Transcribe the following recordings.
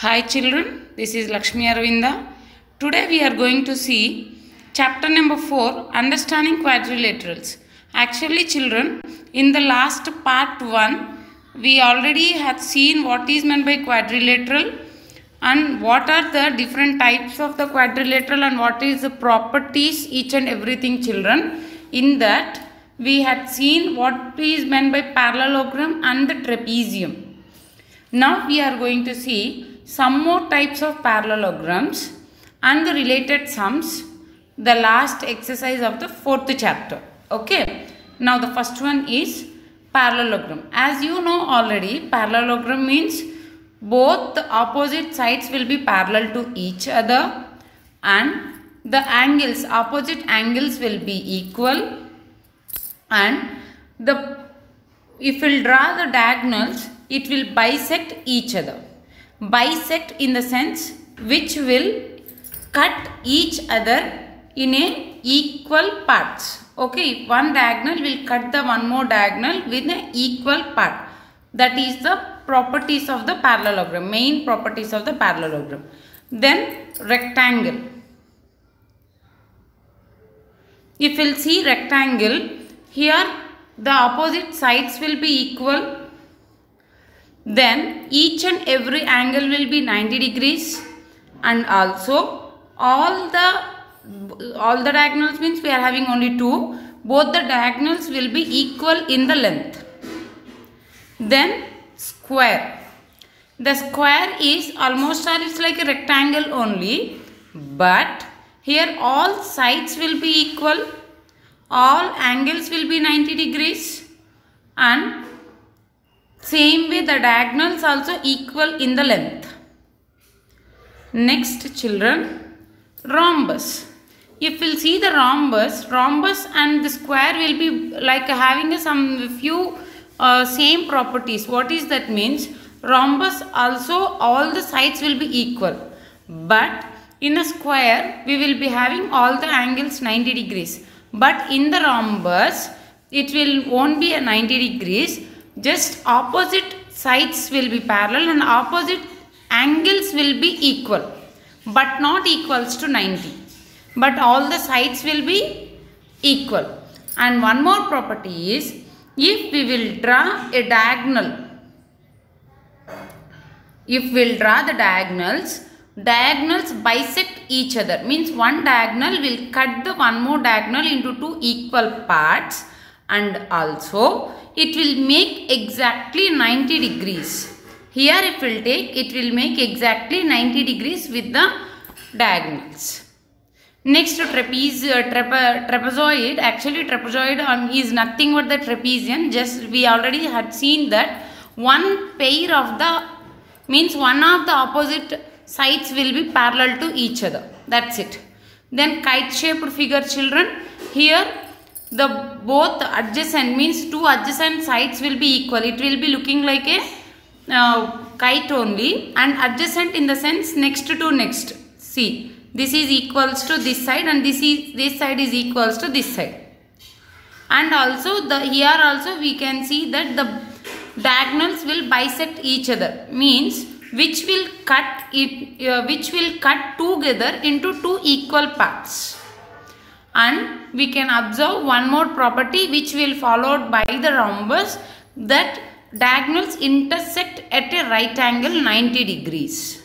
Hi children, this is Lakshmi Aravinda. Today we are going to see chapter number 4, Understanding Quadrilaterals. Actually children, in the last part 1, we already had seen what is meant by quadrilateral and what are the different types of the quadrilateral and what is the properties each and everything children. In that we had seen what is meant by parallelogram and the trapezium. Now we are going to see some more types of parallelograms and the related sums, the last exercise of the 4th chapter. Okay. Now the first one is parallelogram. As you know already, parallelogram means both the opposite sides will be parallel to each other and the angles, opposite angles will be equal, and if we will draw the diagonals, it will bisect each other. Bisect in the sense which will cut each other in a equal parts. Okay, one diagonal will cut the one more diagonal with an equal part. That is the properties of the parallelogram, main properties of the parallelogram. Then rectangle. If we will see rectangle, here the opposite sides will be equal. Then each and every angle will be 90 degrees, and also all the diagonals means we are having only 2. Both the diagonals will be equal in the length. Then square. The square is almost it's like a rectangle only, but here all sides will be equal, all angles will be 90 degrees, and same way the diagonals also equal in the length. Next children, rhombus. If we'll see the rhombus and the square will be like having some few same properties. What is that means? Rhombus also all the sides will be equal, but in a square we will be having all the angles 90 degrees. But in the rhombus it won't be a 90 degrees. Just opposite sides will be parallel and opposite angles will be equal, but not equals to 90. But all the sides will be equal. And one more property is, if we will draw a diagonal, if we will draw the diagonals bisect each other. Means one diagonal will cut the one more diagonal into 2 equal parts, and also it will make exactly 90 degrees. Here if we will take, it will make exactly 90 degrees with the diagonals. Next trapezoid. Actually trapezoid is nothing but the trapezium. Just we already had seen that one pair of the means one of the opposite sides will be parallel to each other. That's it. Then kite shaped figure children. Here the both adjacent means 2 adjacent sides will be equal. It will be looking like a kite only, and adjacent in the sense next to next. See, this is equals to this side and this side is equals to this side. And also here also we can see that the diagonals will bisect each other, means which will cut together into 2 equal parts. And we can observe one more property which will followed by the rhombus, that diagonals intersect at a right angle 90 degrees.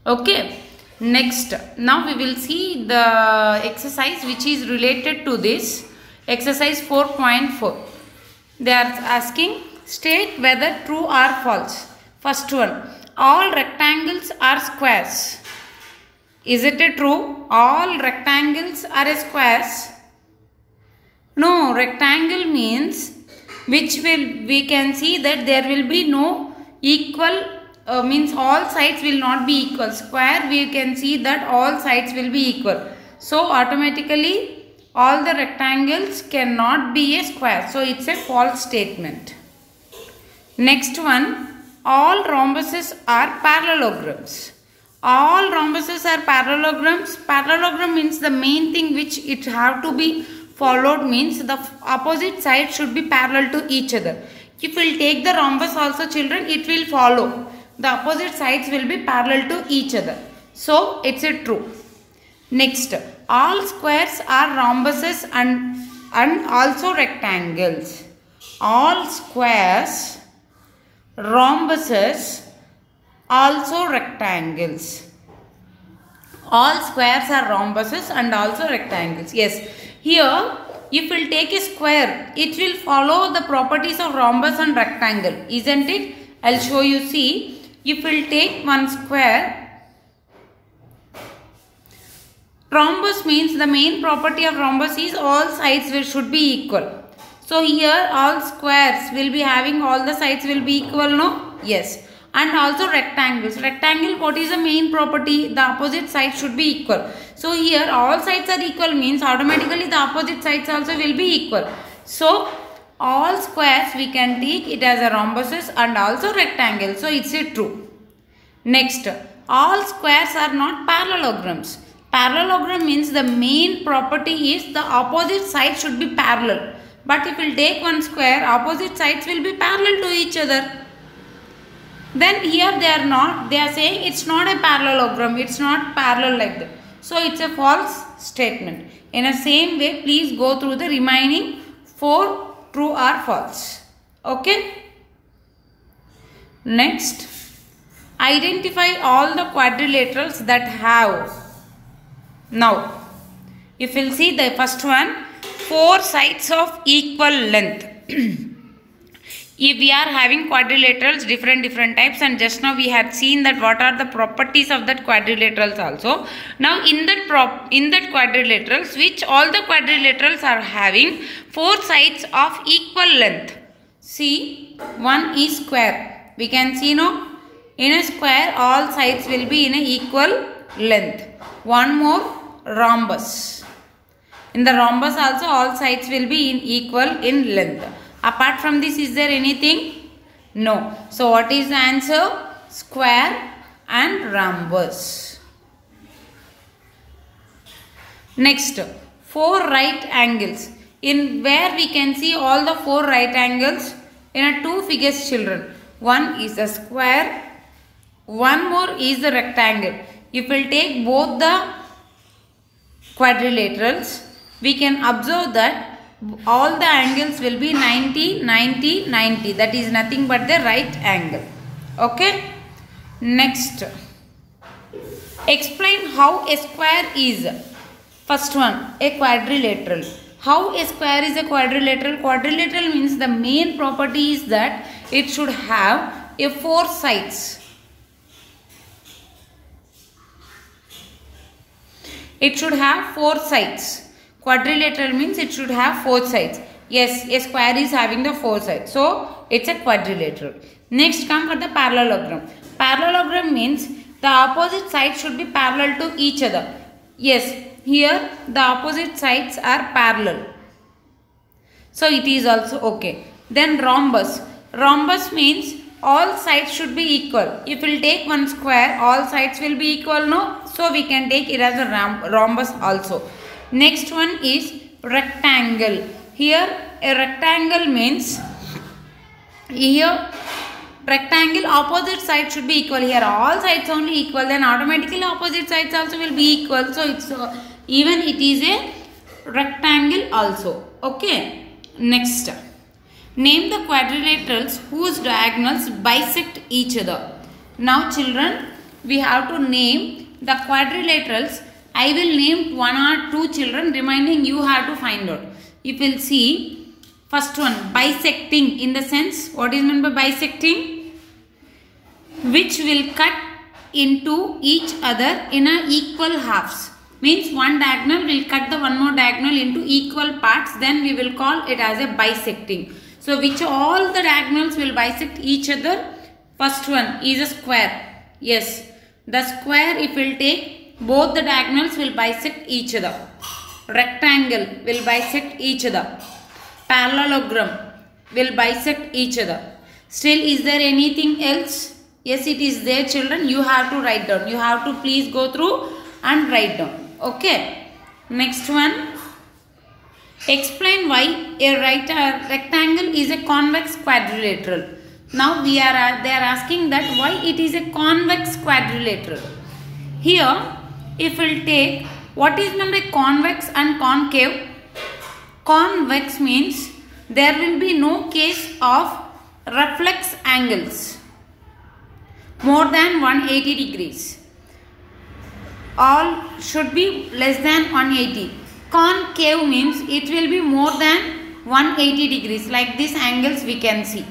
Okay. Next, now we will see the exercise which is related to this. Exercise 4.4. They are asking, state whether true or false. First one, all rectangles are squares. Is it a true? All rectangles are squares? No, rectangle means we can see that there will be no equal, means all sides will not be equal. Square we can see that all sides will be equal. So automatically all the rectangles cannot be a square. So it's a false statement. Next one, all rhombuses are parallelograms. All rhombuses are parallelograms. Parallelogram means the main thing which it have to be followed means the opposite side should be parallel to each other. If we will take the rhombus also children, it will follow. the opposite sides will be parallel to each other. So it's a true. Next, all squares are rhombuses and also rectangles. All squares, rhombuses, also rectangles. All squares are rhombuses and also rectangles. Yes, here if we'll take a square, it will follow the properties of rhombus and rectangle, isn't it? I'll show you. See, if we'll take one square, rhombus means the main property of rhombus is all sides should be equal. So here all squares will be having all the sides will be equal, no? Yes. And also rectangles. Rectangle, what is the main property? The opposite sides should be equal. So here all sides are equal means automatically the opposite sides also will be equal. So all squares we can take it as a rhombuses and also rectangle. So it's a true. Next, all squares are not parallelograms. Parallelogram means the main property is the opposite side should be parallel. But if we will take one square, opposite sides will be parallel to each other. Then here they are not, they are saying it's not a parallelogram, it's not parallel like that. So it's a false statement. In the same way, please go through the remaining 4 true or false. Okay. Next, identify all the quadrilaterals that have. Now, if you will see the first one, 4 sides of equal length. If we are having quadrilaterals, different types, and just now we had seen that what are the properties of that quadrilaterals also. Now in that quadrilaterals, which all the quadrilaterals are having 4 sides of equal length. See, one is square. We can see, no, in a square all sides will be in a equal length. One more, rhombus. In the rhombus also all sides will be in equal in length. Apart from this, is there anything? No. So what is the answer? Square and rhombus. Next, 4 right angles. In where we can see all the 4 right angles in a 2 figures, children. One is a square, one more is the rectangle. If we will take both the quadrilaterals, we can observe that all the angles will be 90, 90, 90. That is nothing but the right angle. Okay. Next, explain how a square is. First one, a quadrilateral. How a square is a quadrilateral? Quadrilateral means the main property is that it should have a 4 sides. It should have 4 sides. Quadrilateral means it should have 4 sides. Yes, a square is having the 4 sides. So, it's a quadrilateral. Next, come for the parallelogram. Parallelogram means the opposite sides should be parallel to each other. Yes, here the opposite sides are parallel. So, it is also okay. Then rhombus. Rhombus means all sides should be equal. If we will take one square, all sides will be equal, no? So, we can take it as a rhombus also. Next one is rectangle. Here a rectangle means, here rectangle opposite side should be equal. Here all sides only equal, then automatically opposite sides also will be equal. So it's even it is a rectangle also. Okay. Next, name the quadrilaterals whose diagonals bisect each other. Now children, we have to name the quadrilaterals. I will name 1 or 2 children, remaining you have to find out. You will see, first one, bisecting, in the sense, what is meant by bisecting? Which will cut into each other in a equal halves. Means one diagonal will cut the one more diagonal into equal parts, then we will call it as a bisecting. So which all the diagonals will bisect each other? First one is a square. Yes, the square if we will take, both the diagonals will bisect each other. Rectangle will bisect each other. Parallelogram will bisect each other. Still, is there anything else? Yes, it is there, children. You have to write down. You have to please go through and write down. Okay. Next one. Explain why a rectangle is a convex quadrilateral. Now they are asking that why it is a convex quadrilateral. Here, if we'll take what is meant by convex and concave. Convex means there will be no case of reflex angles more than 180 degrees. All should be less than 180. Concave means it will be more than 180 degrees, like these angles we can see.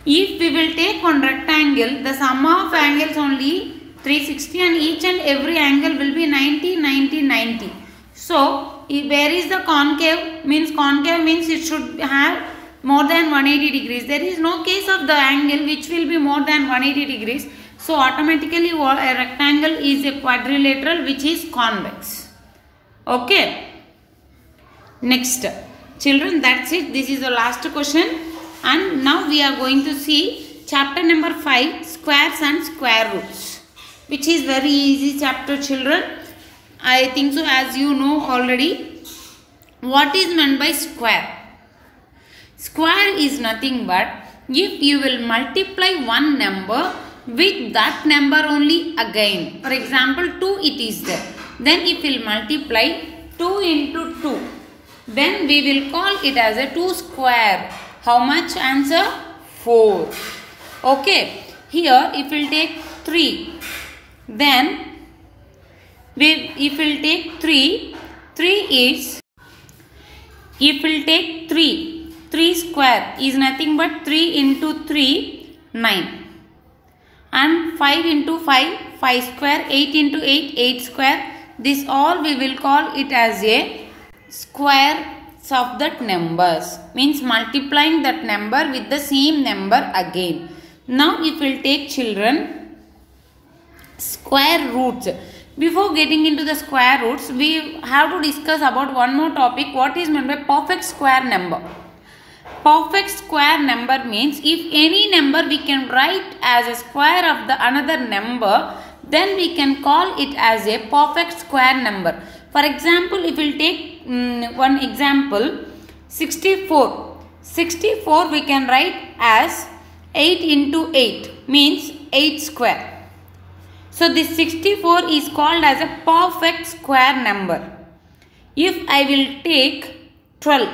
If we will take one rectangle, the sum of angles only 360 and each and every angle will be 90, 90, 90. So, where is the concave? Concave means it should have more than 180 degrees. There is no case of the angle which will be more than 180 degrees. So, automatically a rectangle is a quadrilateral which is convex. Okay. Next. Children, that's it. This is the last question. And now we are going to see chapter number 5, squares and square roots, which is very easy chapter, children. I think so, as you know already. What is meant by square? Square is nothing but if you will multiply one number with that number only again. For example, 2 it is there. Then if we will multiply 2 into 2, then we will call it as a 2 square. How much? Answer 4. Okay. Here if we will take 3, then if we will take 3 is, if we will take 3 square is nothing but 3 into 3, 9. And 5 into 5, 5 square, 8 into 8, 8 square. This all we will call it as a square of that numbers. Means multiplying that number with the same number again. Now if we will take, children, square roots. Before getting into the square roots, we have to discuss about one more topic. What is meant by perfect square number? Perfect square number means if any number we can write as a square of the another number, then we can call it as a perfect square number. For example, if we will take one example, 64. 64 we can write as 8 into 8 means 8 square. So this 64 is called as a perfect square number. If I will take 12,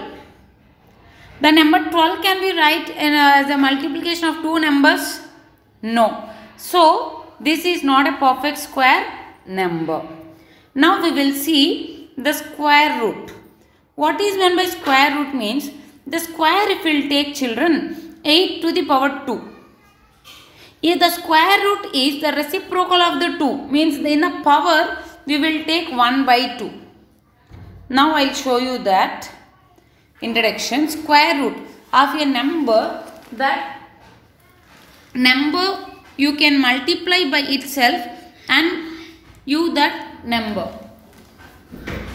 the number 12 can be write as a multiplication of two numbers? No. So this is not a perfect square number. Now we will see the square root. What is meant by square root means the square, if we will take, children, 8 to the power 2. If the square root is the reciprocal of the 2, means in the power we will take 1 by 2. Now I will show you that. Introduction. Square root of a number, that number you can multiply by itself and use that number.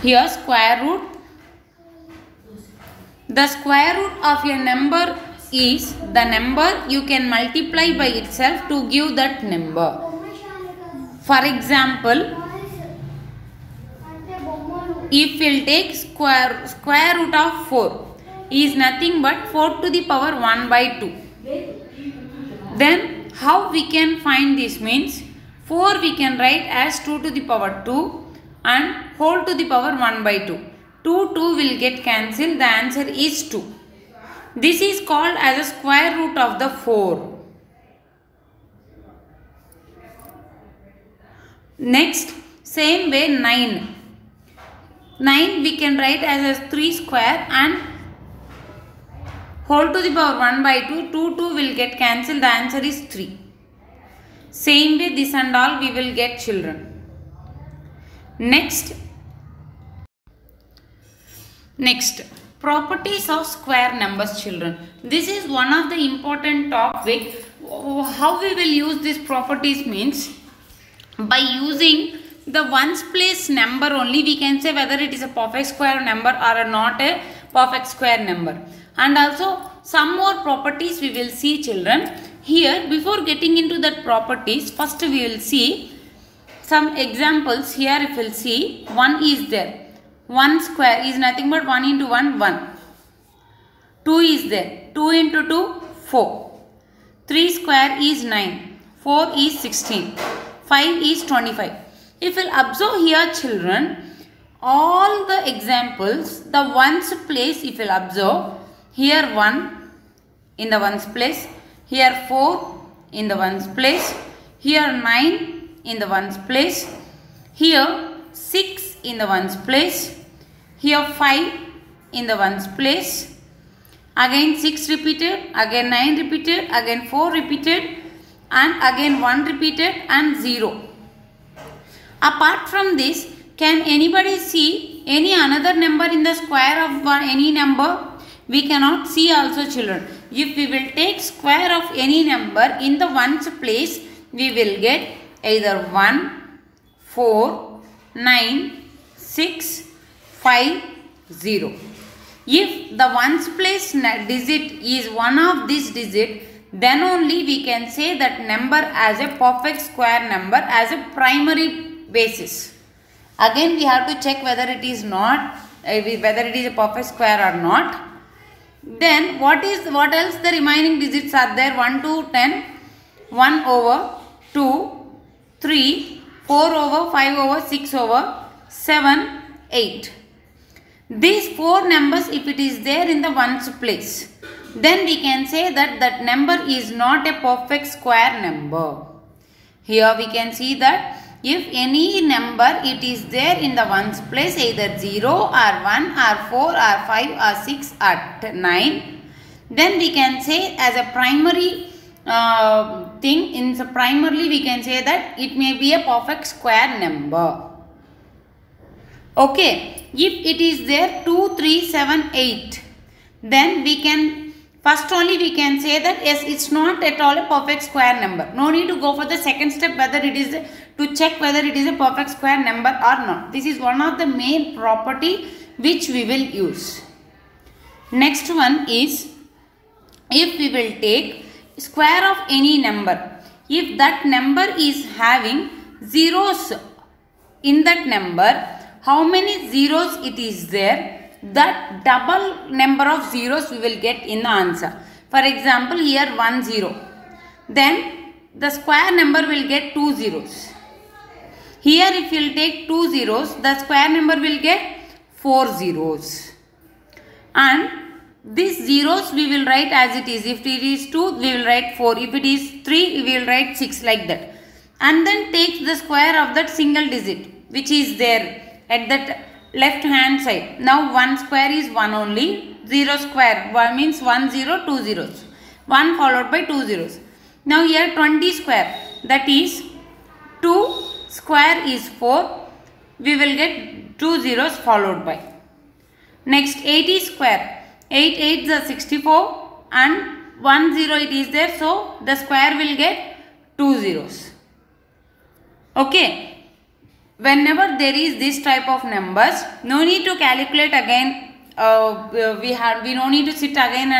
Here square root. The square root of a number is the number you can multiply by itself to give that number. For example, if we will take square root of 4 is nothing but 4 to the power 1 by 2. Then how we can find this means 4 we can write as 2 to the power 2 and whole to the power 1 by 2. 2 will get cancelled. The answer is 2. This is called as a square root of the 4. Next, same way 9. 9 we can write as a 3 square and whole to the power 1 by 2. 2 will get cancelled. The answer is 3. Same way this and all we will get, children. Next, properties of square numbers, children. This is one of the important topic. How we will use these properties means by using the ones place number only we can say whether it is a perfect square number or not a perfect square number. And also some more properties we will see, children. Here before getting into that properties, first we will see some examples. Here if we will see, 1 is there. 1 square is nothing but 1 into 1, 1. 2 is there. 2 into 2, 4. 3 square is 9. 4 is 16. 5 is 25. If you will observe here children, all the examples, the ones place if you will observe, here 1 in the ones place, here 4 in the ones place, here 9 in the ones place, here 6 in the ones place, here 5 in the ones place, again 6 repeated, again 9 repeated, again 4 repeated, and again 1 repeated and 0. Apart from this, can anybody see any another number in the square of any number? We cannot see also children. If we will take square of any number in the ones place, we will get either 1, 4, 9, 6, 5, 0. If the ones place digit is one of this digit, then only we can say that number as a perfect square number as a primary basis. Again we have to check whether it is not, whether it is a perfect square or not. Then what else the remaining digits are there? 1 to 10, 1 over, 2, 3, 4 over, 5 over, 6 over, 7, 8. These 4 numbers if it is there in the ones place, then we can say that that number is not a perfect square number. Here we can see that if any number it is there in the ones place, either 0 or 1 or 4 or 5 or 6 or 9, then we can say as a primary thing, in the primarily we can say that it may be a perfect square number. Okay, if it is there 2, 3, 7, 8, then we can first only we can say that yes, it's not at all a perfect square number. No need to go for the second step whether it is to check whether it is a perfect square number or not. This is one of the main property which we will use. Next one is, if we will take square of any number, if that number is having zeros in that number, how many zeros it is there, that double number of zeros we will get in the answer. For example, here 1 0, then the square number will get 2 zeros. Here if you will take 2 zeros, the square number will get 4 zeros. And these zeros we will write as it is. If it is 2, we will write 4. If it is 3, we will write 6, like that. And then take the square of that single digit which is there at that left hand side. Now 1 square is 1 only. 0 square 1 means 1 0, 2 zeros. 1 followed by 2 zeros. Now here 20 square, that is 2 square is 4. We will get 2 zeros followed by. Next 80 square. 8 8 is 64 and 1 0 it is there. So the square will get 2 zeros. Okay. Whenever there is this type of numbers, no need to calculate again. We no need to sit again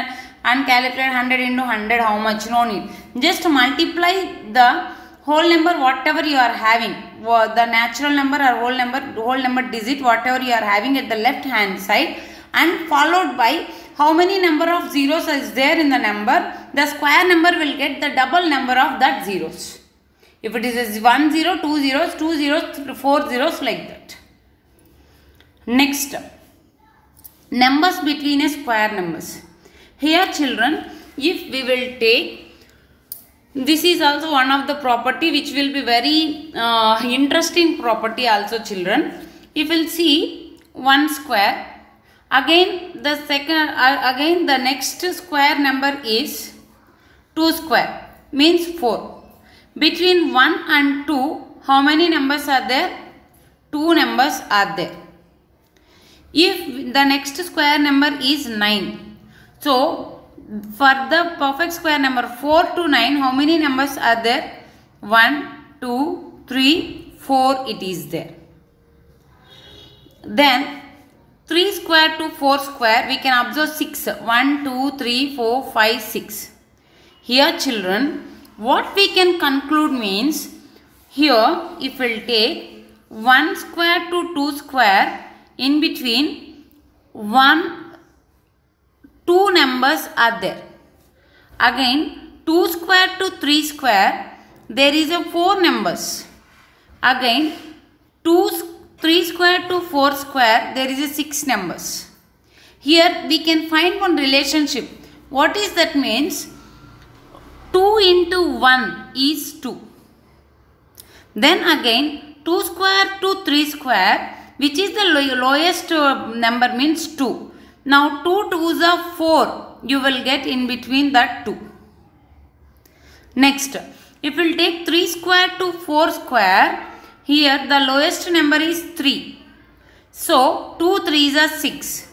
and calculate 100 into 100 how much. No need. Just multiply the whole number whatever you are having, the natural number or whole number digit whatever you are having at the left hand side, and followed by how many number of zeros is there in the number. The square number will get the double number of that zeros. If it is 1 0, 2 zeros, 2 zeros, 4 zeros, like that. Next, numbers between a square numbers. Here children, if we will take, this is also one of the property which will be very interesting property also children. If we will see 1 square, again the next square number is 2 square, means 4. Between 1 and 2, how many numbers are there? 2 numbers are there. If the next square number is 9, so for the perfect square number 4 to 9, how many numbers are there? 1, 2, 3, 4 it is there. Then 3 square to 4 square, we can observe 6. 1, 2, 3, 4, 5, 6. Here children, what we can conclude means, here if we will take 1 square to 2 square, in between 1 2 numbers are there. Again 2 square to 3 square, there is a 4 numbers. Again 3 square to 4 square, there is a 6 numbers. Here we can find one relationship. What is that means? 2 into 1 is 2. Then again 2 square to 3 square, which is the lowest number, means 2. Now 2 2s are 4. You will get in between that 2. Next, if we will take 3 square to 4 square, here the lowest number is 3. So 2 3s are 6.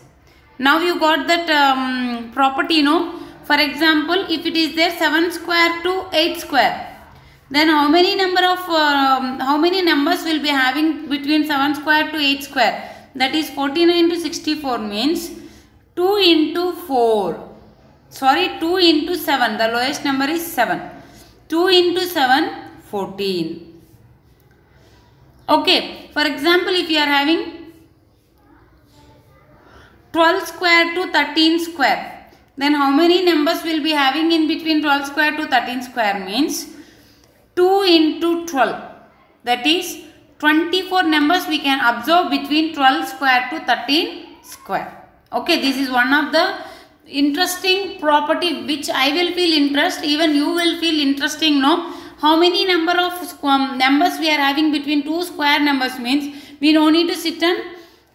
Now you got that property, no? For example, if it is there 7 square to 8 square, then how many numbers will be having between 7 square to 8 square? That is 49 to 64, means 2 into 4. Sorry, 2 into 7. The lowest number is 7. 2 into 7, 14. Okay. For example, if you are having 12 square to 13 square, then how many numbers will be having in between 12 square to 13 square? Means 2 into 12. That is 24 numbers we can observe between 12 square to 13 square. Okay, this is one of the interesting property which I will feel interest, even you will feel interesting, no? How many number of numbers we are having between 2 square numbers, means we don't need to sit and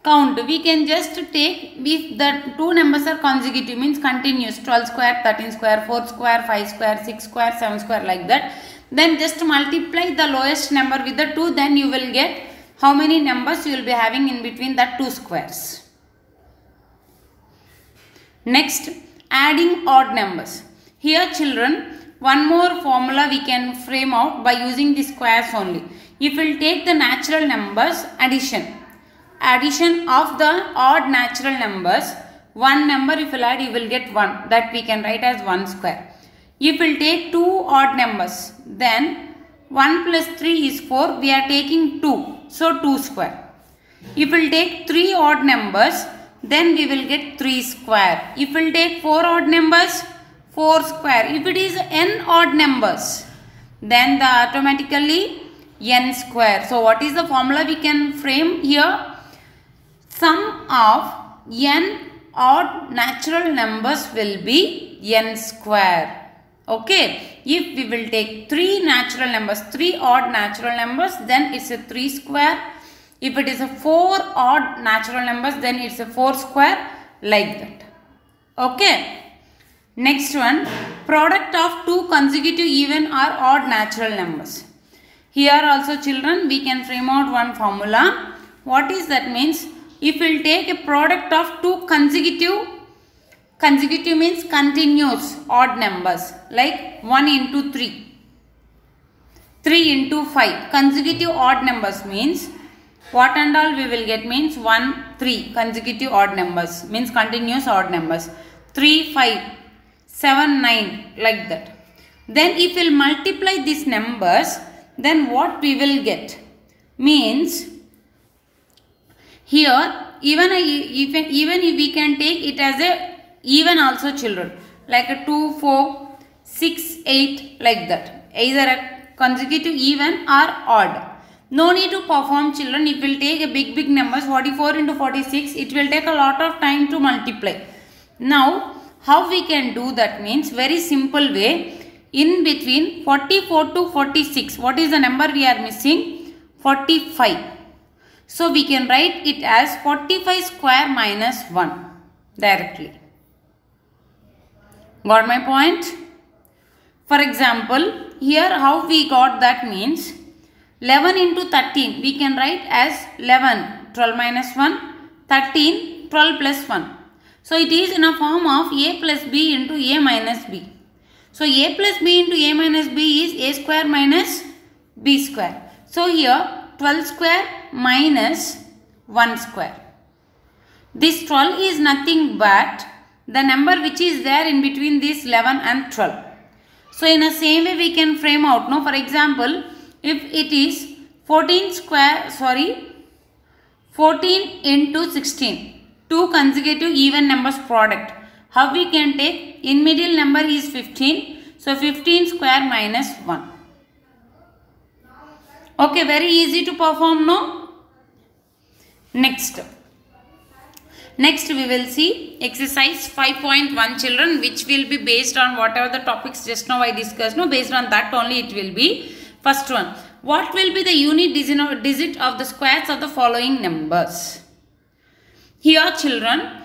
count. We can just take, if the 2 numbers are consecutive, means continuous, 12 square, 13 square, 4 square, 5 square, 6 square, 7 square, like that. Then just multiply the lowest number with the 2, then you will get how many numbers you will be having in between that 2 squares. Next, adding odd numbers. Here children, one more formula we can frame out by using the squares only. If we will take the natural numbers, addition of the odd natural numbers, one number if you add, you will get 1. That we can write as 1 square. If we will take 2 odd numbers, then 1 plus 3 is 4. We are taking 2. So 2 square. If we will take 3 odd numbers, then we will get 3 square. If we will take 4 odd numbers, 4 square. If it is n odd numbers, then the automatically n square. So what is the formula we can frame here? Sum of n odd natural numbers will be n square. Okay. If we will take 3 natural numbers, 3 odd natural numbers, then it's a 3 square. If it is a 4 odd natural numbers, then it's a 4 square, like that. Okay. Next one, product of 2 consecutive even or odd natural numbers. Here also children, we can frame out one formula. What is that means? If we will take a product of 2 consecutive means continuous odd numbers, like 1 into 3, 3 into 5. Consecutive odd numbers means what and all we will get, means 1, 3 consecutive odd numbers, means continuous odd numbers. 3, 5, 7, 9, like that. Then if we will multiply these numbers, then what we will get? Means here even if we can take it as a even also children, like a 2, 4, 6, 8, like that. Either a consecutive even or odd. No need to perform children. If we will take a big numbers, 44 into 46, it will take a lot of time to multiply. Now how we can do that means, very simple way. In between 44 to 46, what is the number we are missing? 45. So we can write it as 45 square minus 1 directly. Got my point? For example, here how we got that means 11 into 13 we can write as 11, 12 minus 1, 13, 12 plus 1. So it is in a form of a plus b into a minus b. So a plus b into a minus b is a square minus b square. So here 12 square minus 1 square. This 12 is nothing but the number which is there in between this 11 and 12. So in the same way we can frame out. No, for example, if it is 14 into 16, 2 consecutive even numbers product. How we can take? In middle number is 15. So 15 square minus 1. Okay, very easy to perform, no? Next we will see exercise 5.1 children, which will be based on whatever the topics just now I discussed. No, based on that only it will be. First one, what will be the unit digit of the squares of the following numbers? Here children,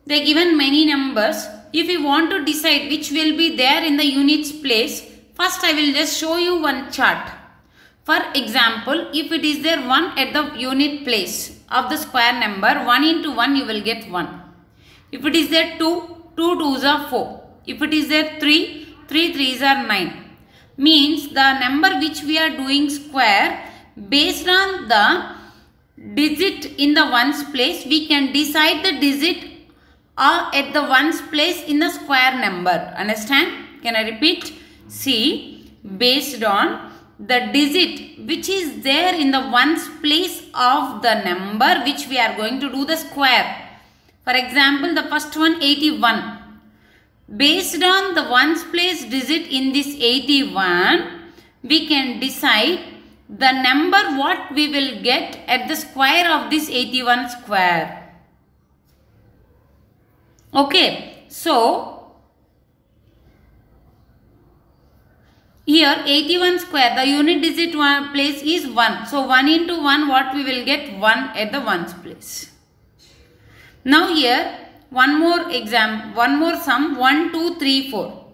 they given many numbers. If you want to decide which will be there in the units place, first I will just show you one chart. For example, if it is there 1 at the unit place of the square number, 1 into 1 you will get 1. If it is there 2, 2 2s are 4. If it is there 3, 3 3s are 9. Means the number which we are doing square, based on the digit in the ones place, we can decide the digit at the ones place in the square number. Understand? Can I repeat? See, based on the digit which is there in the ones place of the number which we are going to do the square. For example, the first one 81. Based on the ones place digit in this 81, we can decide the number what we will get at the square of this 81 square. Okay, so here 81 square, the unit digit place is 1. So 1 into 1, what we will get? 1 at the ones place. Now here one more sum, 1 2 3 4.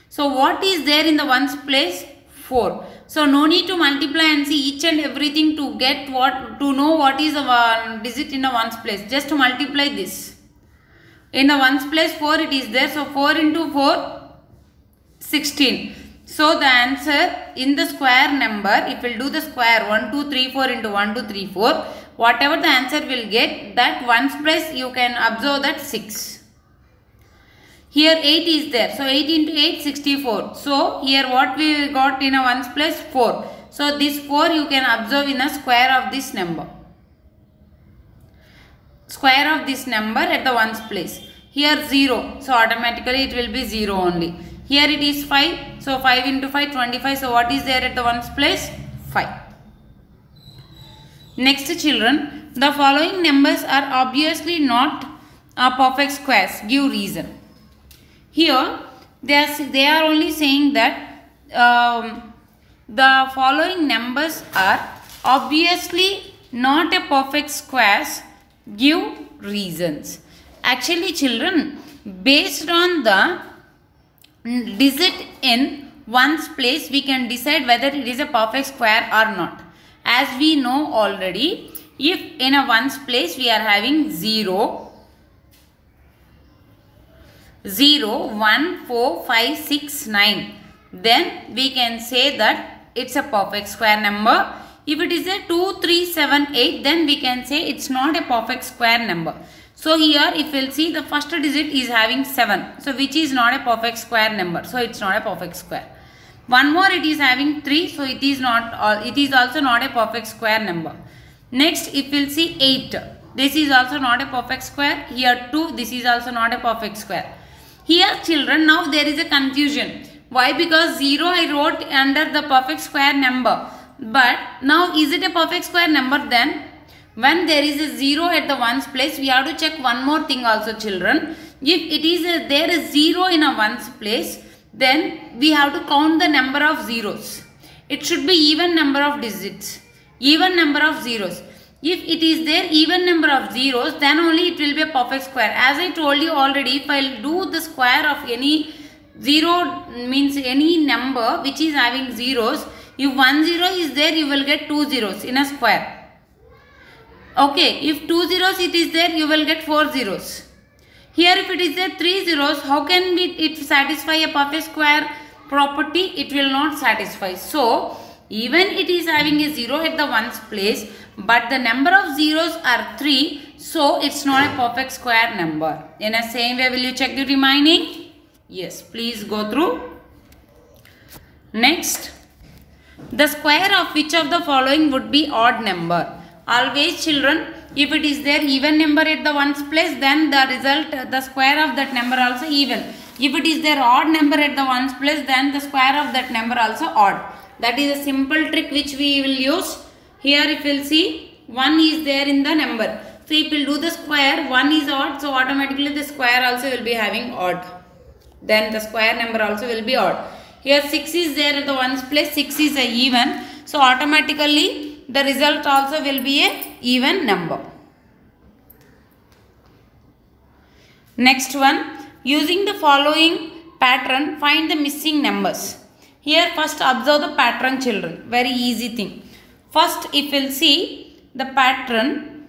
So what is there in the ones place? 4. So no need to multiply and see each and everything to know what is the digit in the ones place. Just to multiply this. In the ones place 4 it is there. So 4 into 4, 16. So the answer in the square number, if we will do the square 1 2 3 4 into 1 2 3 4, whatever the answer will get, that ones place you can observe that 6. Here 8 is there. So 8 into 8, 64. So here what we got in a ones place? 4. So this 4 you can observe in a square of this number. Square of this number at the ones place. Here 0. So automatically it will be 0 only. Here it is 5. So 5 into 5, 25. So what is there at the ones place? 5. Next children, the following numbers are obviously not perfect squares. Give reason. Here they are only saying that the following numbers are obviously not a perfect squares. Give reasons. Actually children, based on the digit in ones place, we can decide whether it is a perfect square or not. As we know already, if in a ones place we are having 0, 0, 1, 4, 5, 6, 9, then we can say that it's a perfect square number. If it is a 2, 3, 7, 8, then we can say it's not a perfect square number. So here if we'll see, the first digit is having 7, so which is not a perfect square number, so it's not a perfect square. One more, it is having 3, so it is also not a perfect square number. Next if we'll see 8, this is also not a perfect square. Here 2, this is also not a perfect square. Here children, now there is a confusion. Why? Because 0 I wrote under the perfect square number, but now is it a perfect square number? Then when there is a 0 at the ones place, we have to check one more thing also children. If it is there is 0 in a ones place, then we have to count the number of zeros. It should be even number of digits, even number of zeros. If it is there even number of zeros, then only it will be a perfect square. As I told you already, if I will do the square of any zero, means any number which is having zeros, if 1 0 is there, you will get 2 zeros in a square. Okay, if 2 zeros it is there, you will get 4 zeros. Here if it is there 3 zeros, how can it satisfy a perfect square property? It will not satisfy. So even it is having a 0 at the ones place, but the number of zeros are 3, so it's not a perfect square number. In the same way, will you check the remaining? Yes, please go through. Next, the square of which of the following would be odd number? Always children, If it is there even number at the ones place, then the result, the square of that number also even. If it is there odd number at the ones place, then the square of that number also odd. That is a simple trick which we will use. Here if you will see, 1 is there in the number. So if we will do the square, 1 is odd, so automatically the square also will be having odd. Then the square number also will be odd. Here 6 is there at the ones place, 6 is a even. So automatically the result also will be a even number. Next one, using the following pattern, find the missing numbers. Here first observe the pattern, children. Very easy thing. First if you will see the pattern,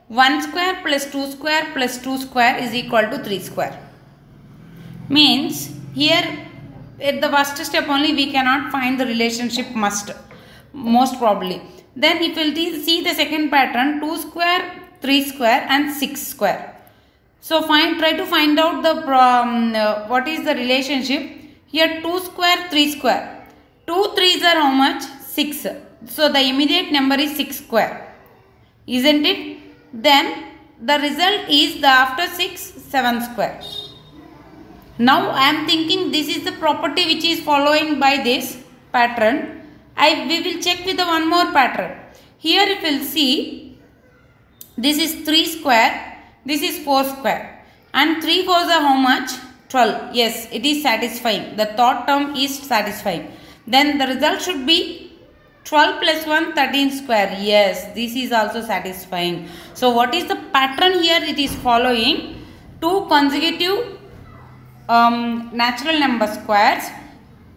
1 square plus 2 square plus 2 square is equal to 3 square. Means here at the first step only we cannot find the relationship most probably. Then if you will see the second pattern, 2 square, 3 square and 6 square. So try to find out the what is the relationship. Here 2 square, 3 square. 2 3s are how much? 6. So the immediate number is 6 square. Isn't it? Then the result is the after 6, 7 square. Now I am thinking this is the property which is following by this pattern. We will check with the one more pattern. Here if you will see, this is 3 square, this is 4 square. And 3 4s are how much? 12. Yes, it is satisfying. The third term is satisfying. Then the result should be 12 plus 1, 13 square. Yes, this is also satisfying. So what is the pattern here? It is following 2 consecutive natural number squares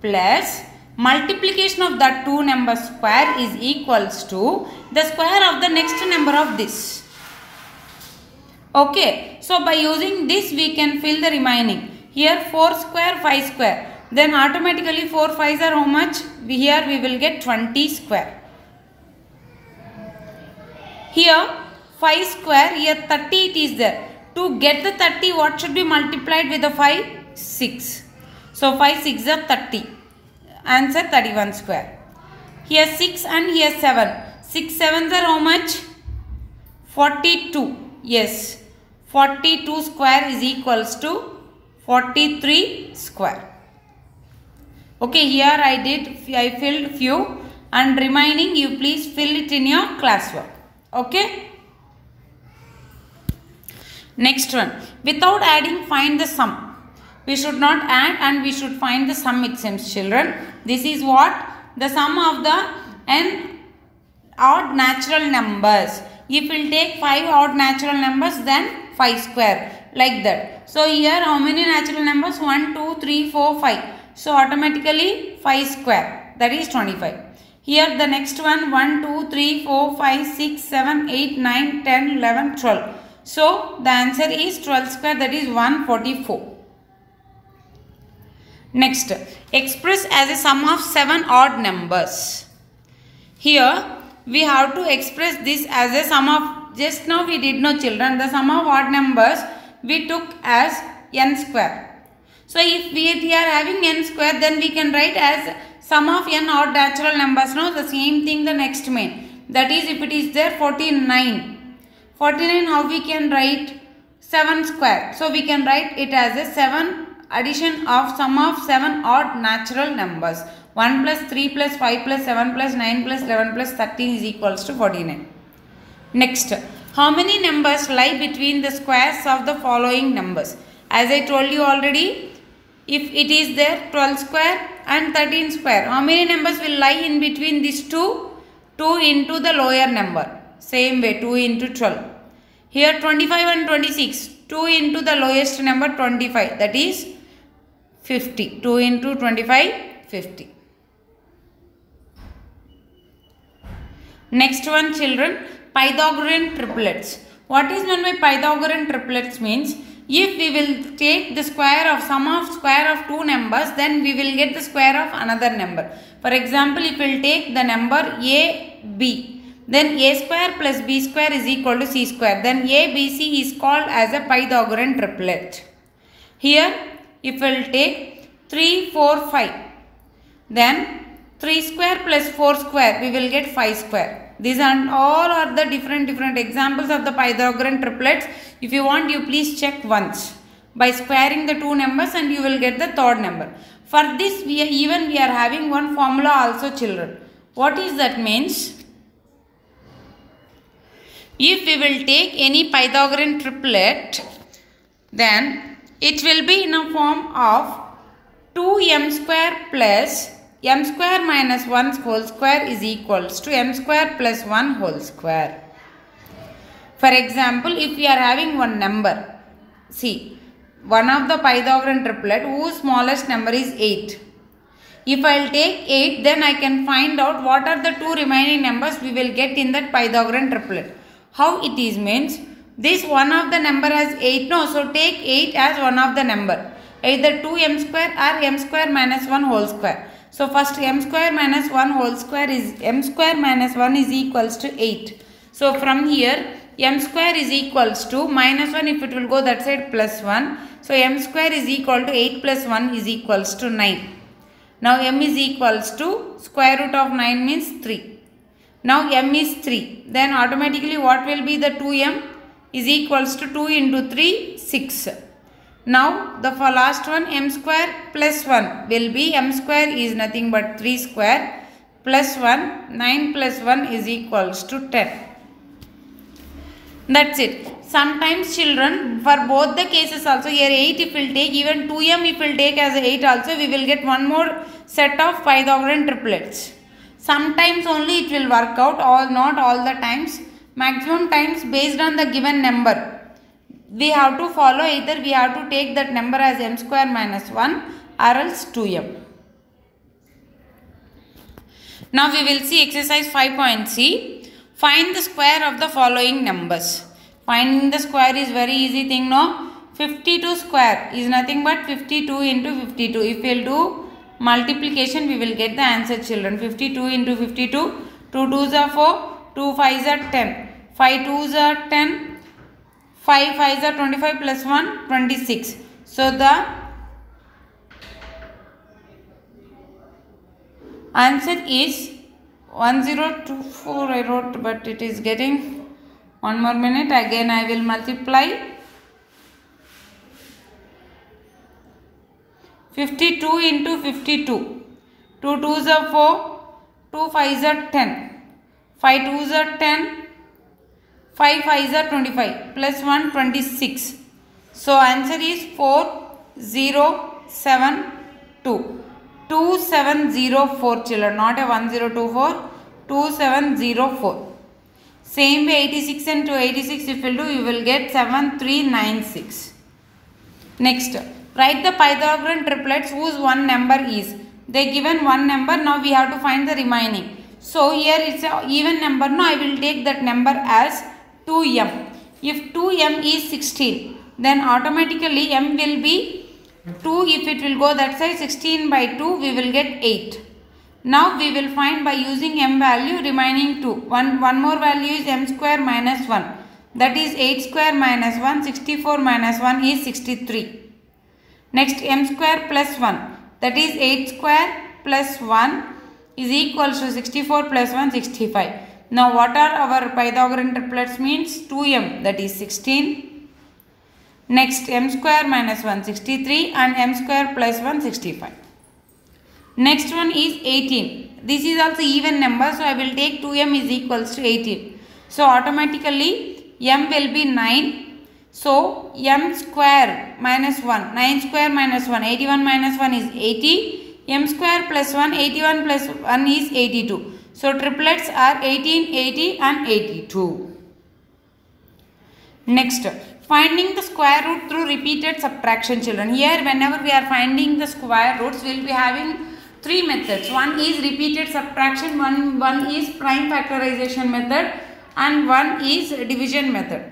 plus multiplication of the 2 number square is equals to the square of the next number of this. Okay, so by using this we can fill the remaining. Here 4 square, 5 square. Then automatically 4 5s are how much? Here we will get 20 square. Here 5 square, here 30 it is there. To get the 30, what should be multiplied with the 5? 6. So 5 6 are 30. Answer 31 square. Here 6 and here 7. 6 7s are how much? 42. Yes. 42 square is equals to 43 square. Okay, here I filled few and remaining you please fill it in your classwork. Okay. Next one, without adding find the sum. We should not add and we should find the sum, it seems, children. This is what? The sum of the n odd natural numbers. If we will take 5 odd natural numbers, then 5 square, like that. So here how many natural numbers? 1, 2, 3, 4, 5. So automatically 5 square, that is 25. Here the next one, 1, 2, 3, 4, 5, 6, 7, 8, 9, 10, 11, 12. So the answer is 12 square, that is 144. Next, express as a sum of 7 odd numbers. Here we have to express this as a sum of, just now we did not, children, the sum of odd numbers we took as n square. So if we are having n square, then we can write as sum of n odd natural numbers. Now the same thing the next main. That is if it is there 49. 49 how we can write? 7 square. So we can write it as a 7 addition of sum of 7 odd natural numbers. 1 plus 3 plus 5 plus 7 plus 9 plus 11 plus 13 is equals to 49. Next, how many numbers lie between the squares of the following numbers? As I told you already, if it is there 12 square and 13 square, how many numbers will lie in between these two? 2 into the lower number. Same way, 2 into 12. Here 25 and 26, 2 into the lowest number 25, that is 50. 2 into 25, 50. Next one, children, Pythagorean triplets. What is meant by Pythagorean triplets means, if we will take the square of sum of square of 2 numbers, then we will get the square of another number. For example, if we will take the number a, b, then a square plus b square is equal to c square. Then a, b, c is called as a Pythagorean triplet. Here, if we will take 3, 4, 5, then 3 square plus 4 square, we will get 5 square. These are all are the different examples of the Pythagorean triplets. If you want, you please check once by squaring the two numbers and you will get the third number. For this, we are having one formula also, children. What is that means? If we will take any Pythagorean triplet, then it will be in a form of 2m square plus m square minus 1 whole square is equals to m square plus 1 whole square. For example, if we are having one number, see, one of the Pythagorean triplet whose smallest number is 8. If I will take 8, then I can find out what are the two remaining numbers we will get in that Pythagorean triplet. How it is means, this one of the number has 8, no, so take 8 as one of the number, either 2m square or m square minus 1 whole square. So first m square minus 1 whole square is m square minus 1 is equals to 8. So from here m square is equals to minus 1, if it will go that side, plus 1. So m square is equal to 8 plus 1 is equals to 9. Now m is equals to square root of 9 means 3. Now m is 3. Then automatically what will be the 2m is equals to 2 into 3, 6. Now the for last one, m square plus 1 will be, m square is nothing but 3 square plus 1, 9 plus 1 is equals to 10. That's it. Sometimes children, for both the cases also, here 8 if we will take, even 2m if we will take as 8 also, we will get one more set of Pythagorean triplets. Sometimes only it will work out, not all the times. Maximum times based on the given number, we have to follow, either we have to take that number as m square minus 1 or else 2m. Now we will see exercise 5.c. Find the square of the following numbers. Finding the square is very easy thing, no? 52 square is nothing but 52 into 52. If we will do multiplication, we will get the answer, children. 52 into 52, 2 2s are 4, 2 5s are 10, 5 2s are 10, 5 5s are 25 plus 1, 26. So the answer is 1024. I wrote, but it is getting, one more minute, again I will multiply. 52 into 52, 2 2s are 4, 2 5s are 10, 5 2s are 10, 5 5s are 25, plus 1 26. So answer is 4072. 2704, children, not a 1024, 2704. Same way 86 and 286 if you do, you will get 7396. Next, write the Pythagorean triplets whose one number is. They given one number, now we have to find the remaining. So here it's an even number, now I will take that number as 2m. If 2m is 16, then automatically m will be 2, if it will go that side, 16 by 2 we will get 8. Now we will find by using m value remaining 2. One more value is m square minus 1. That is 8 square minus 1, 64 minus 1 is 63. Next m square plus 1, that is 8 square plus 1 is equals to 64 plus 1, 65. Now what are our Pythagorean triplets means? 2m, that is 16. Next m square minus 1, 63, and m square plus 1, 65. Next one is 18. This is also even number, so I will take 2m is equals to 18. So automatically m will be 9. So m square minus 1, 9 square minus 1, 81 minus 1 is 80. M square plus 1, 81 plus 1 is 82. So triplets are 18, 80 and 82. Next, finding the square root through repeated subtraction, children. Here whenever we are finding the square roots, we will be having three methods. One is repeated subtraction, one is prime factorization method, and one is division method.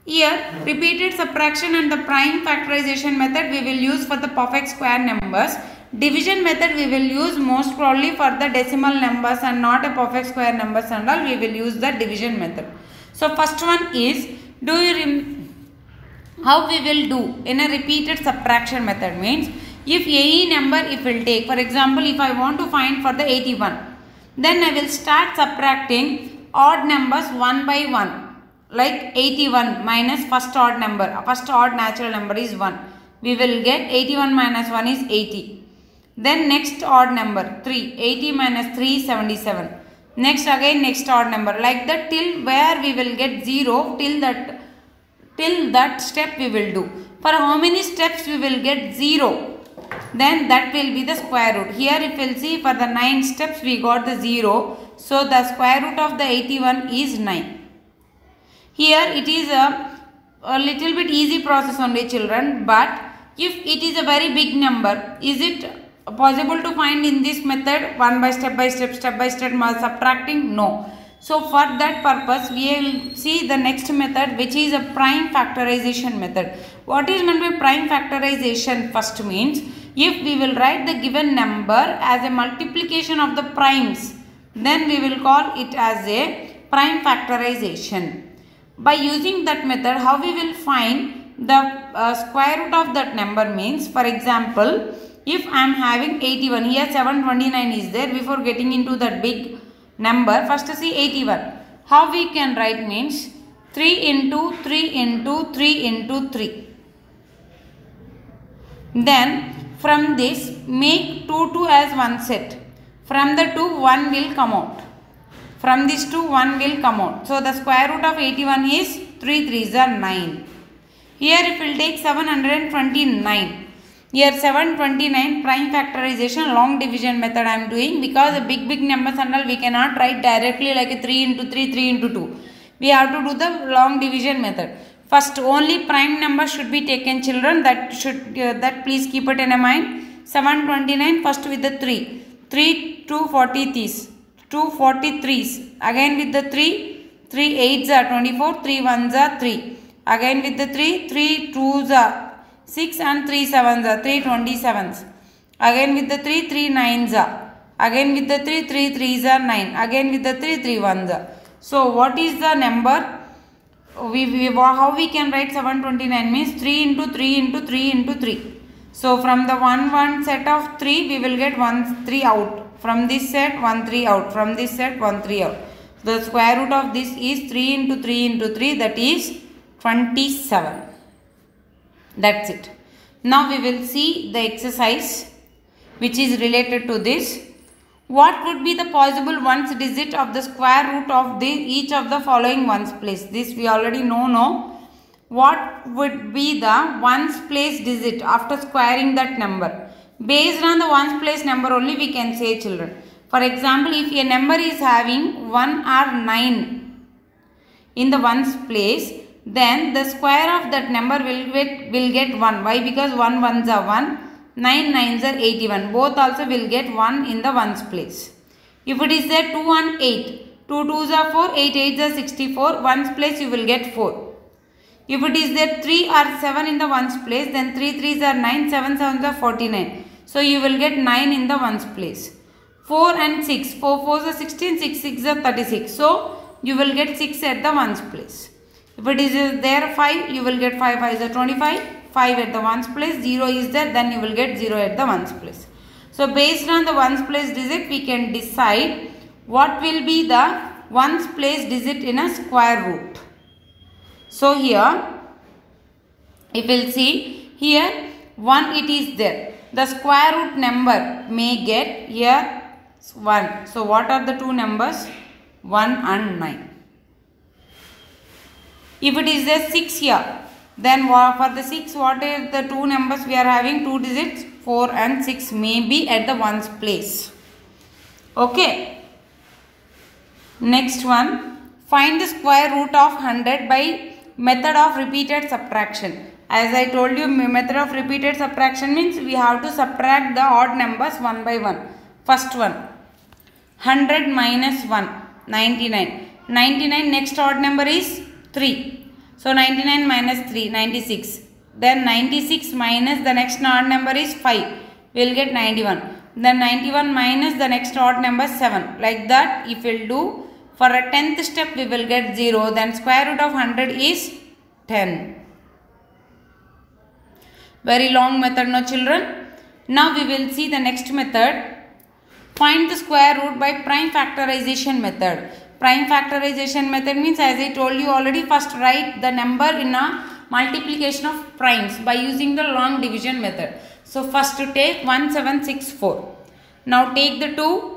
Here repeated subtraction and the prime factorization method we will use for the perfect square numbers. Division method we will use most probably for the decimal numbers and not a perfect square numbers and all, we will use the division method. So first one is, how we will do in a repeated subtraction method means, If any number if will take, for example, if I want to find for the 81, then I will start subtracting odd numbers one by one. Like 81 minus first odd number, first odd natural number is 1. We will get 81 minus 1 is 80. Then next odd number 3, 80 minus 3 is 77. Next again next odd number, like that till where we will get 0, till that step we will do. For how many steps we will get 0, then that will be the square root. Here if you will see, for the 9 steps we got the 0, so the square root of the 81 is 9. Here it is a little bit easy process only, children, but if it is a very big number, is it possible to find in this method one by step subtracting? No. So for that purpose we will see the next method, which is a prime factorization method. What is meant by prime factorization? First means, if we will write the given number as a multiplication of the primes, then we will call it as a prime factorization. By using that method, how we will find the square root of that number means, for example, if I am having 81, here 729 is there. Before getting into that big number, first see 81. How we can write means 3 into 3 into 3 into 3. Then from this make 2 as one set. From the 2 1 will come out. From this 2 1 will come out. So the square root of 81 is 3 3s are 9. Here it will take 729. Here 729 prime factorization long division method I am doing, because the big numbers and all we cannot write directly like a 3 into 3 3 into 2. We have to do the long division method. First only prime number should be taken, children. That please keep it in a mind. 729 first with the 3. 3 243s. 243s. Again with the 3. 3 8s are 24. 3 1s are 3. Again with the 3. 3 2s are 6 and 3 7s are 3 27s. Again with the 3. 3 9s are. Again with the 3. 3 3s are 9. Again with the 3. 3 1s are. So what is the number? How we can write 729 means 3 into 3 into 3 into 3. So from the 1 set of 3 we will get 1 3 out. From this set 1 3 out. From this set 1 3 out. The square root of this is 3 into 3 into 3, that is 27. That's it. Now we will see the exercise which is related to this. What would be the possible ones digit of the square root of each of the following ones place? This we already know. No. What would be the ones place digit after squaring that number? Based on the ones place number only we can say, children. For example, if a number is having 1 or 9 in the ones place, then the square of that number will get 1. Why? Because 1 1s are 1. 9 9s are 81. Both also will get 1 in the ones place. If it is there 2 and 8. 2 2s are 4. 8 8s are 64. Ones place you will get 4. If it is there 3 or 7 in the ones place, then 3 3s are 9. 7 7s are 49. So you will get 9 in the ones place. 4 and 6. 4 4s are 16. 6 6 are 36. So you will get 6 at the ones place. If it is there 5, you will get 5 5s are 25. 5 at the ones place, 0 is there, then you will get 0 at the ones place. So based on the ones place digit, we can decide what will be the ones place digit in a square root. So here, if you will see, here 1 it is there. The square root number may get here 1. So what are the two numbers? 1 and 9. If it is there 6 here, then for the 6, what are the two numbers we are having? 2 digits, 4 and 6 may be at the ones place. Okay. Next one, find the square root of 100 by method of repeated subtraction. As I told you, method of repeated subtraction means we have to subtract the odd numbers one by one. First one, 100 minus 1, 99. 99 next odd number is 3. So 99 minus 3, 96. Then 96 minus the next odd number is 5. We will get 91. Then 91 minus the next odd number 7. Like that if we will do, for a 10th step we will get 0. Then square root of 100 is 10. Very long method, no, children? Now we will see the next method. Find the square root by prime factorization method. Prime factorization method means, as I told you already, first write the number in a multiplication of primes by using the long division method. So first to take 1764. Now take the 2.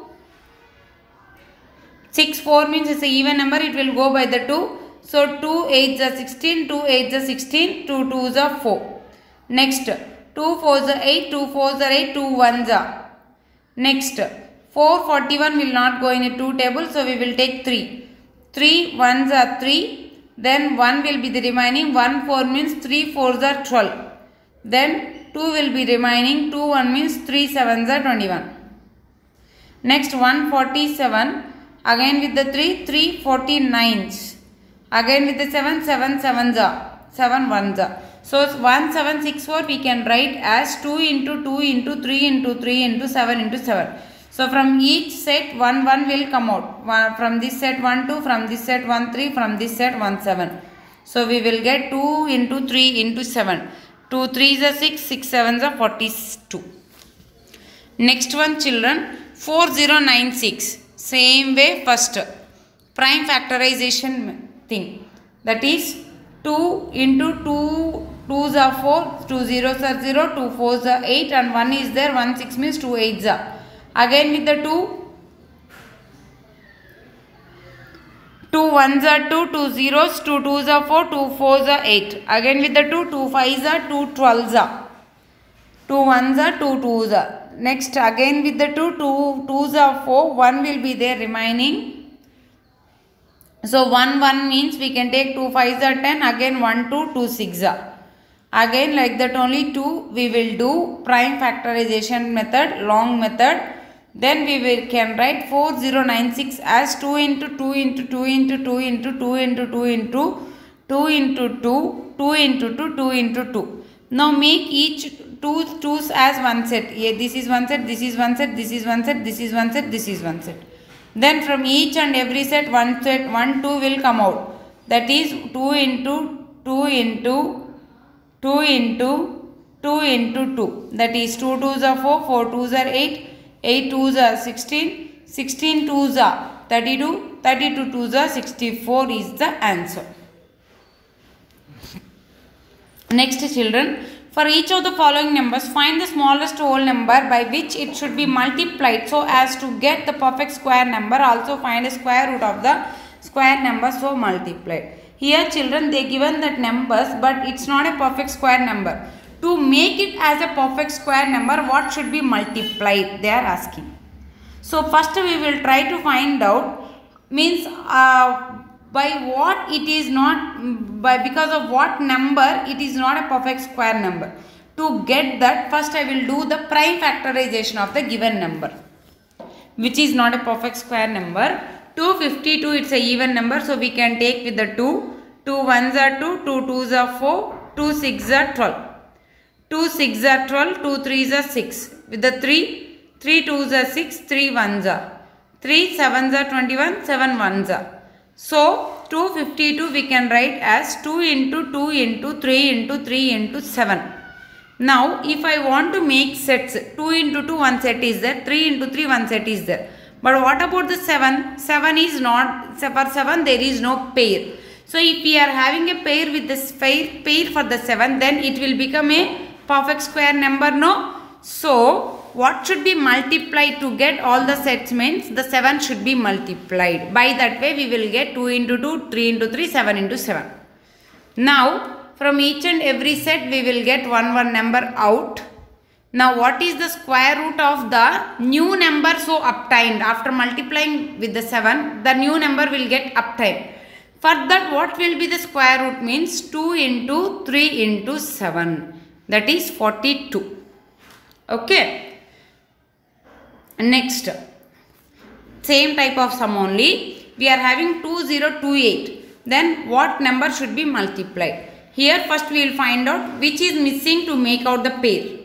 6 4 means it's an even number, it will go by the 2. So 2 8s are 16, 2 8s are 16, 2 2s are 4. Next 2 4s are 8, 2 4s are 8, 2 1s are. Next 441 will not go in a 2 table, so we will take 3. 3 1s are 3, then 1 will be the remaining, 1 4 means 3 4s are 12. Then 2 will be remaining, 2 1 means 3 7s are 21. Next 147. Again with the 3, 3 49s. Again with the 7, 7 7s are, 7 1s are. So 1764 we can write as 2 into 2 into 3 into 3 into 7 into 7. So from each set 1 1 will come out. From this set 1 2, from this set 1 3, from this set 1 7. So we will get 2 into 3 into 7. 2 3s are 6, 6 7s are 42. Next one children, 4096. Same way first prime factorization thing, that is 2 into 2 2s are 4, 2 zeros are 0, 2 4s are 8 and 1 is there, 1 6 means 2 8s are. Again with the 2, 2 1s are 2, 2 zeros, 2 2s are 4, 2 4s are 8. Again with the 2, 2 5s are 2 12s are, 2 1s are 2 2s are. Next again with the 2, 2 2s are 4, 1 will be there remaining. So 1 1 means we can take 2 5s are 10, again 1 2, 2 6 are. Again like that only 2 we will do prime factorization method, long method. Then we can write 4096 as 2 into 2 into 2 into 2 into 2 into 2 into 2 into 2, 2 into 2, 2 into 2. Now make each 2's as one set. Yeah, this is one set, this is one set, this is one set, this is one set, this is one set. Then from each and every set 1 2 will come out. That is 2 into 2 into 2 into 2 into 2. That is 2 2s are 4, 4 2s are 8, 8 2s are 16, 16 2s are 32, 32 2s are 64 is the answer. Next children, for each of the following numbers, find the smallest whole number by which it should be multiplied so as to get the perfect square number. Also find a square root of the square number so multiplied. Here children, they given that numbers, but it's not a perfect square number. To make it as a perfect square number, what should be multiplied? They are asking. So first we will try to find out, means by what it is not, because of what number it is not a perfect square number. To get that, first I will do the prime factorization of the given number, which is not a perfect square number. 252, it's a even number, so we can take with the 2. 2 1s are 2, 2 2s are 4, 2 6s are 12. 2 6s are 12, 2 3s are 6. With the 3, 3 2s are 6, 3 1s are. 3 7s are 21, 7 1s are. So 252 we can write as 2 into 2 into 3 into 3 into 7. Now if I want to make sets, 2 into 2 one set is there, 3 into 3 one set is there. But what about the 7? 7 is not, for 7 there is no pair. So if we are having a pair with this pair for the 7, then it will become a perfect square number, no? So what should be multiplied to get all the sets means the 7 should be multiplied. By that way we will get 2 into 2, 3 into 3, 7 into 7. Now from each and every set we will get one number out. Now what is the square root of the new number so obtained? After multiplying with the 7, the new number will get obtained. For that, what will be the square root means 2 into 3 into 7. That is 42. Okay. Next, same type of sum only. We are having 2028. Then what number should be multiplied? Here first we will find out which is missing to make out the pair.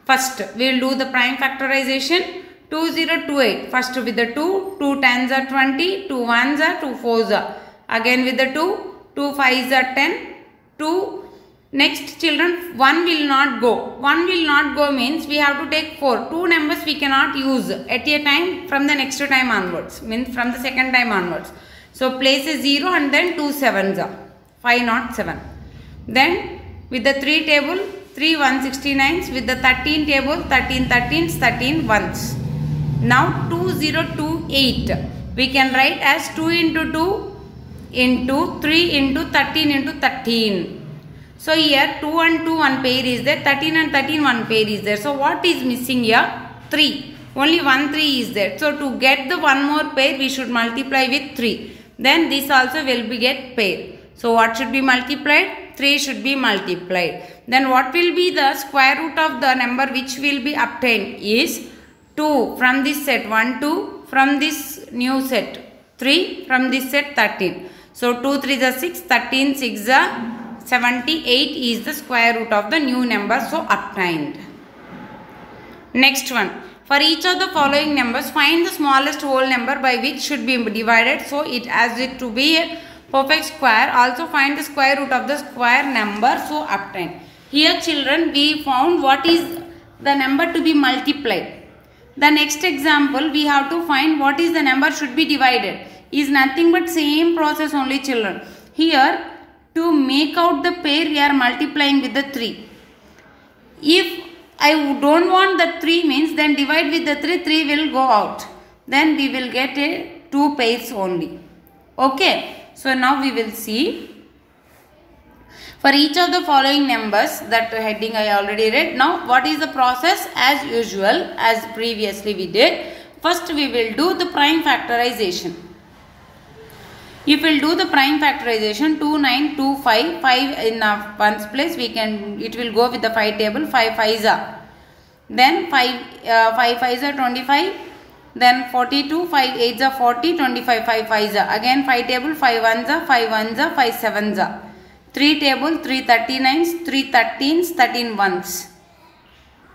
First we will do the prime factorization. 2028. First with the 2, 2 tens are 20, 2 1s are, 2 4s are. Again with the 2, 2 5s are 10, 2 Next children, 1 will not go. 1 will not go means we have to take 4. Two numbers we cannot use at a time from the next time onwards. Means from the second time onwards. So place a 0 and then 2 sevens are 507. Then with the 3 table 3 169s, with the 13 table 13 13s 13 ones. Now 2028 we can write as 2 into 2 into 3 into 13 into 13. So here 2 and 2 one pair is there, 13 and 13 one pair is there. So what is missing here? 3. Only 1 3 is there. So to get the one more pair we should multiply with 3. Then this also will be get pair. So what should be multiplied? 3 should be multiplied. Then what will be the square root of the number which will be obtained is 2 from this set 1 2, from this new set 3, from this set 13. So 2 3 is 6, 13 6 is 78 is the square root of the new number so obtained. Next one. For each of the following numbers, find the smallest whole number by which should be divided so it as it to be a perfect square. Also find the square root of the square number so obtained. Here children, we found what is the number to be multiplied. The next example we have to find what is the number should be divided. Is nothing but same process only children. Here to make out the pair we are multiplying with the 3. If I don't want the 3 means then divide with the 3, 3 will go out. Then we will get a 2 pairs only. Okay. So now we will see. For each of the following numbers, that heading I already read. Now what is the process? As usual, as previously we did. First we will do the prime factorization. If we will do the prime factorization 2 9 2 5 5 in ones place we can it will go with the 5 table 5 5s are. Then 5 5s are 25. Then 42 5 8s are 40 25 5 5s are. Again 5 table 5 1s are 5 1s are 5 7s are. 3 table 3 39s 3 13s 13 ones.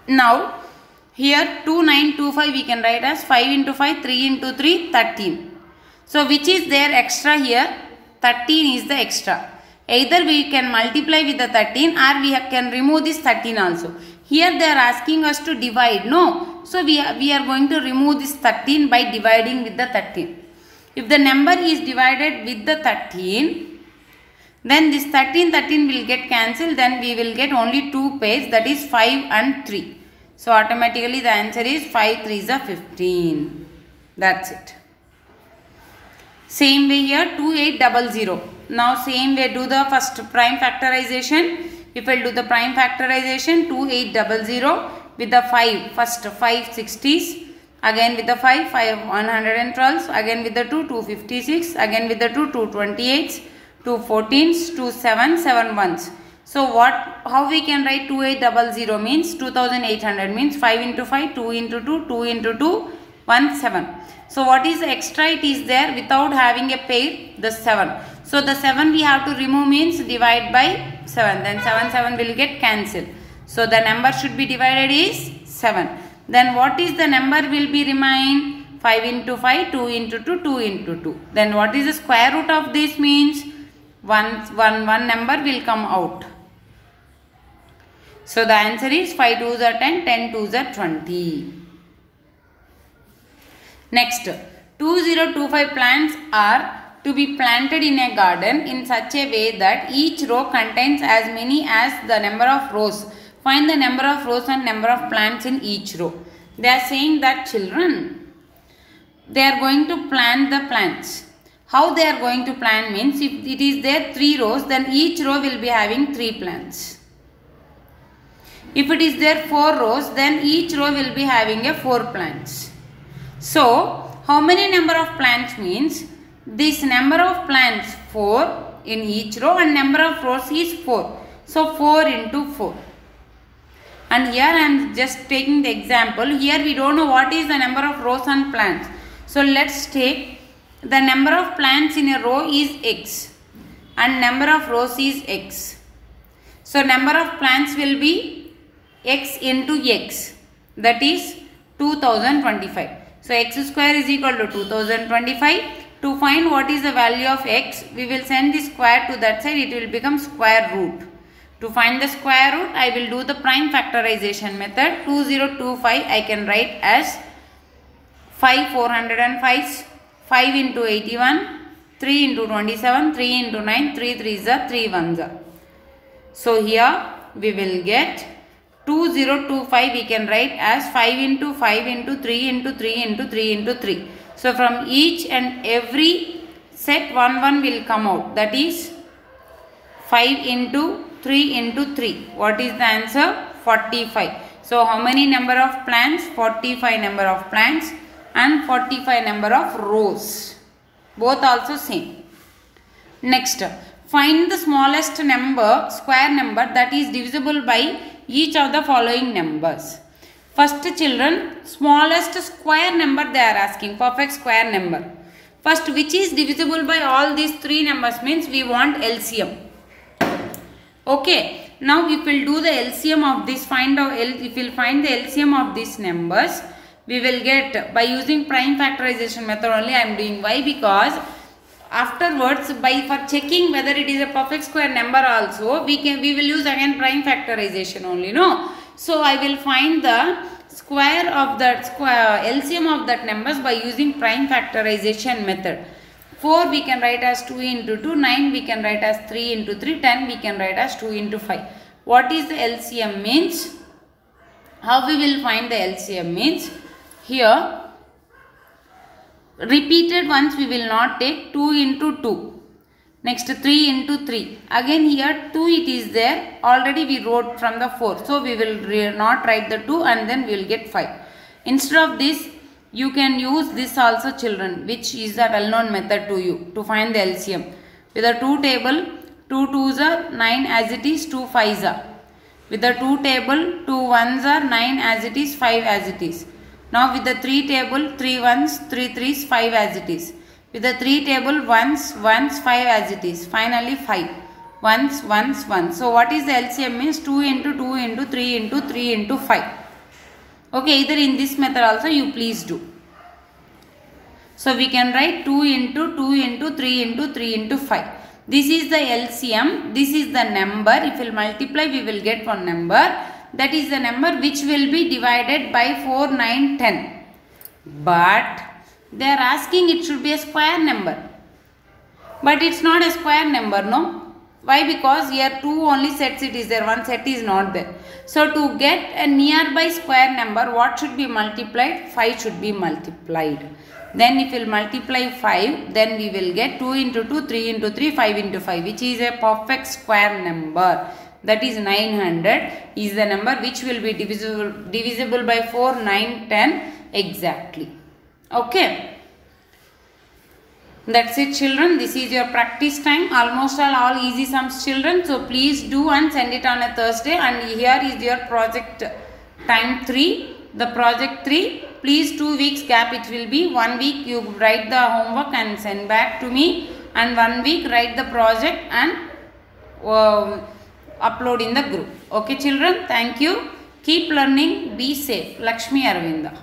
Now here 2 9 2 5 we can write as 5 into 5 3 into 3 13. So which is there extra here? 13 is the extra. Either we can multiply with the 13 or we can remove this 13 also. Here they are asking us to divide. No. So we are going to remove this 13 by dividing with the 13. If the number is divided with the 13, then this 13 will get cancelled. Then we will get only 2 pairs, that is 5 and 3. So automatically the answer is 5 3s are 15. That's it. Same way here 2800. Now same way do the first prime factorization. If I do the prime factorization 2800 with the 5, first 5 60s, again with the 5 112s, again with the 2 256, again with the 2 228s, 2 14s, 2 7 7 ones. So how we can write 2800 means 2800 means 5 into 5 2 into 2 2 into 2 1 7. So what is the extra? It is there without having a pair, the 7. So the 7 we have to remove means divide by 7. Then 7 will get cancelled. So the number should be divided is 7. Then what is the number will be remain? 5 into 5, 2 into 2, 2 into 2. Then what is the square root of this means? One number will come out. So the answer is 5 2s are 10, 10 2s are 20. Next, 2025 plants are to be planted in a garden in such a way that each row contains as many as the number of rows. Find the number of rows and number of plants in each row. They are saying that children, they are going to plant the plants. How they are going to plant means if it is there 3 rows, then each row will be having 3 plants. If it is there 4 rows, then each row will be having a 4 plants. So, how many number of plants means this number of plants 4 in each row and number of rows is 4. So, 4 into 4. And here I am just taking the example. Here we don't know what is the number of rows and plants. So, let's take the number of plants in a row is x and number of rows is x. So, number of plants will be x into x, that is 2025. So, x square is equal to 2025. To find what is the value of x, we will send the square to that side, it will become square root. To find the square root, I will do the prime factorization method. 2025 I can write as 5 405, 5 into 81, 3 into 27, 3 into 9, 3 3s are 3 1s are. So here we will get 2025 we can write as 5 into 5 into 3 into 3 into 3 into 3. So from each and every set 1 1 will come out, that is 5 into 3 into 3. What is the answer? 45. So how many number of plants? 45 number of plants and 45 number of rows. Both also same. Next, find the smallest number, square number that is divisible by each of the following numbers. First children, smallest square number they are asking, perfect square number. First, which is divisible by all these three numbers means we want LCM. Okay, now if we will do the LCM of this, if we will find the LCM of these numbers, we will get by using prime factorization method only I am doing. Why? Because afterwards for checking whether it is a perfect square number also we will use again prime factorization only, no. So I will find the square of that LCM of that numbers by using prime factorization method. 4 we can write as 2 into 2, 9 we can write as 3 into 3, 10 we can write as 2 into 5. What is the LCM means? How we will find the LCM means? Here, repeated ones we will not take. 2 into 2. Next 3 into 3. Again here 2 it is there. Already we wrote from the 4. So we will not write the 2 and then we will get 5. Instead of this, you can use this also children, which is a well known method to you to find the LCM. With the 2 table, 2 2s are 9 as it is, 2 5s are. With the 2 table, 2 1s are 9 as it is, 5 as it is. Now with the 3 table, 3 1s, 3 3s, 5 as it is. With the 3 table, 1s, 1s, 5 as it is. Finally 5. 1s, 1s, 1. So what is the LCM means? 2 into 2 into 3 into 3 into 5. Okay, either in this method also you please do. So we can write 2 into 2 into 3 into 3 into 5. This is the LCM. This is the number. If we will multiply, we will get one number. That is the number which will be divided by 4, 9, 10. But they are asking it should be a square number. But it's not a square number, no? Why? Because here 2 only sets it is there, one set is not there. So to get a nearby square number, what should be multiplied? 5 should be multiplied. Then if we will multiply 5, then we will get 2 into 2, 3 into 3, 5 into 5, which is a perfect square number. That is 900 is the number which will be divisible by 4, 9, 10 exactly. Okay. That's it children. This is your practice time. Almost all easy sums children. So please do and send it on a Thursday. And here is your project time 3. The project 3. Please 2 weeks gap it will be. 1 week you write the homework and send back to me. And 1 week write the project and upload in the group. Okay children. Thank you. Keep learning. Be safe. Lakshmi Aravinda.